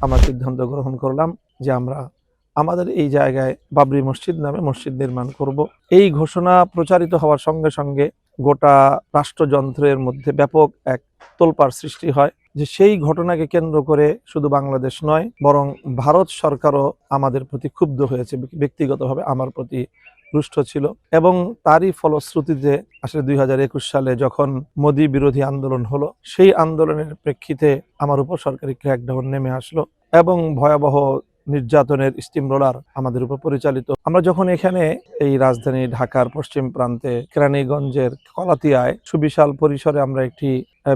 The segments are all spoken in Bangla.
আমরা সিদ্ধান্ত গ্রহণ করলাম যে আমরা আমাদের এই জায়গায় বাবরি মসজিদ নামে মসজিদ নির্মাণ করব। এই ঘোষণা প্রচারিত হওয়ার সঙ্গে সঙ্গে গোটা রাষ্ট্রযন্ত্রের মধ্যে ব্যাপক এক তোলপাড় সৃষ্টি হয়, যে সেই ঘটনাকে কেন্দ্র করে শুধু বাংলাদেশ নয়, বরং ভারত সরকারও আমাদের প্রতি ক্ষুব্ধ হয়েছে, ব্যক্তিগতভাবে আমার প্রতি রুষ্ট ছিল। এবং তারই ফলশ্রুতিতে আসলে 2021 সালে যখন মোদী বিরোধী আন্দোলন হলো, সেই আন্দোলনের প্রেক্ষিতে আমার উপর সরকারি ক্র্যাকডাউন নেমে আসলো এবং ভয়াবহ নির্যাতনের স্টিম রোলার আমাদের উপর পরিচালিত। আমরা যখন এখানে এই রাজধানী ঢাকার পশ্চিম প্রান্তে কেরানীগঞ্জের কলাতিয়ায় সুবিশাল পরিসরে আমরা একটি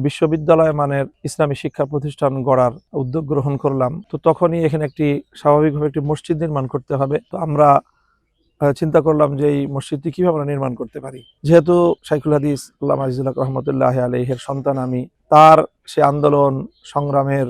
বিশ্ববিদ্যালয় মানের ইসলামী শিক্ষা প্রতিষ্ঠান গড়ার উদ্যোগ গ্রহণ করলাম, তো তখনই এখানে একটি স্বাভাবিকভাবে একটি মসজিদ নির্মাণ করতে হবে। তো আমরা চিন্তা করলাম যে এই মসজিদটি কিভাবে আমরা নির্মাণ করতে পারি। যেহেতু শাইখুল হাদিস আল্লামা আজিজুল হক রহমতুল্লাহ আলাইহির সন্তান আমি, তার সে আন্দোলন সংগ্রামের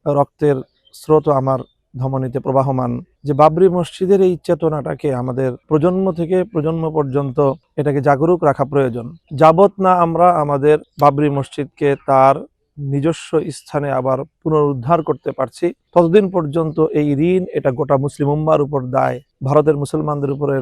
রক্তের স্রোত আমার ধমনীতে প্রবাহমান, যে বাবরি মসজিদের এই চেতনাটাকে আমাদের প্রজন্ম থেকে প্রজন্ম পর্যন্ত এটাকে জাগরুক রাখা প্রয়োজন। যাবত না আমরা আমাদের বাবরি মসজিদকে তার নিজস্ব স্থানে আবার পুনরুদ্ধার করতে পারছি, ততদিন পর্যন্ত এই ঋণ এটা গোটা মুসলিম উম্মার উপর দায়, ভারতের মুসলমানদের উপরে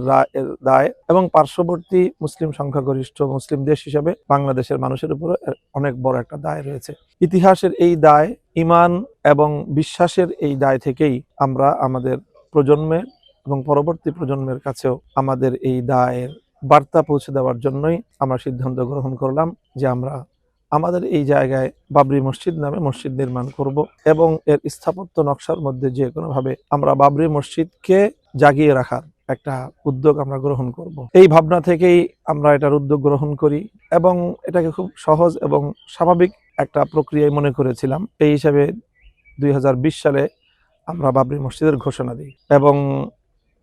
দায়, এবং পার্শ্ববর্তী মুসলিম সংখ্যাগরিষ্ঠ মুসলিম দেশ হিসেবে বাংলাদেশের মানুষের উপরে অনেক বড় একটা দায় রয়েছে। ইতিহাসের এই দায়, ঈমান এবং বিশ্বাসের এই দায় থেকেই আমরা আমাদের প্রজন্মে এবং পরবর্তী প্রজন্মের কাছেও আমাদের এই দায়ের বার্তা পৌঁছে দেওয়ার জন্যই আমরা সিদ্ধান্ত গ্রহণ করলাম যে আমরা আমাদের এই জায়গায় বাবরি মসজিদ নামে মসজিদ নির্মাণ করব এবং এর স্থাপত্য নকশার মধ্যে যে কোনোভাবে আমরা বাবরি মসজিদকে জাগিয়ে রাখার একটা উদ্যোগ আমরা গ্রহণ করব। এই ভাবনা থেকেই আমরা এটার উদ্যোগ গ্রহণ করি এবং এটাকে খুব সহজ এবং স্বাভাবিক একটা প্রক্রিয়ায় মনে করেছিলাম। এই হিসাবে 2020 সালে আমরা বাবরি মসজিদের ঘোষণা দিই এবং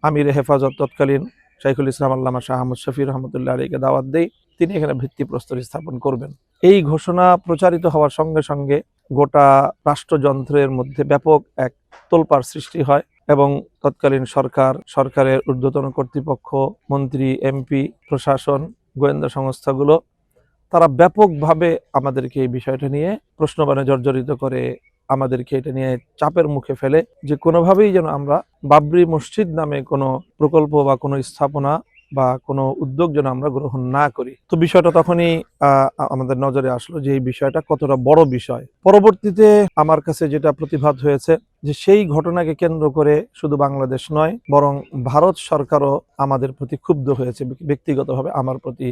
আমির হেফাজত তৎকালীন শাইখুল ইসলাম আল্লামা শাহ আহমদ শফি রহমতুল্লাহ আলীকে দাওয়াত দেই, তিনি এখানে ভিত্তিপ্রস্তর স্থাপন করবেন। এই ঘোষণা প্রচারিত হওয়ার সঙ্গে সঙ্গে গোটা রাষ্ট্রযন্ত্রের মধ্যে ব্যাপক এক তোলপাড় সৃষ্টি হয় এবং তৎকালীন সরকারের ঊর্ধ্বতন কর্তৃপক্ষ, মন্ত্রী, এমপি, প্রশাসন, গোয়েন্দা সংস্থাগুলো তারা ব্যাপকভাবে আমাদেরকে এই বিষয়টা নিয়ে প্রশ্নবাণে জর্জরিত করে, আমাদেরকে এটা নিয়ে চাপের মুখে ফেলে যে কোনোভাবেই যেন আমরা বাবরি মসজিদ নামে কোনো প্রকল্প বা কোনো স্থাপনা বা কোনো উদ্যোগ যেন আমরা গ্রহণ না করি। তো বিষয়টা তখনই আমাদের নজরে আসলো যে এই বিষয়টা কতটা বড় বিষয়। পরবর্তীতে আমার কাছে যেটা প্রতিভাত হয়েছে যে সেই ঘটনাকে কেন্দ্র করে শুধু বাংলাদেশ নয়, বরং ভারত সরকারও আমাদের প্রতি ক্ষুব্ধ হয়েছে, ব্যক্তিগতভাবে আমার প্রতি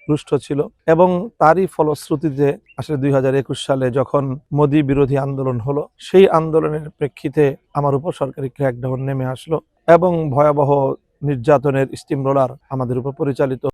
রুষ্ট ছিল। এবং তারই ফলশ্রুতিতে আসলে 2021 সালে যখন মোদী বিরোধী আন্দোলন হলো, সেই আন্দোলনের প্রেক্ষিতে আমার উপর সরকারি ক্র্যাকডাউন নেমে আসলো এবং ভয়াবহ নির্যাতনের স্টিম রোলার আমাদের উপর পরিচালিত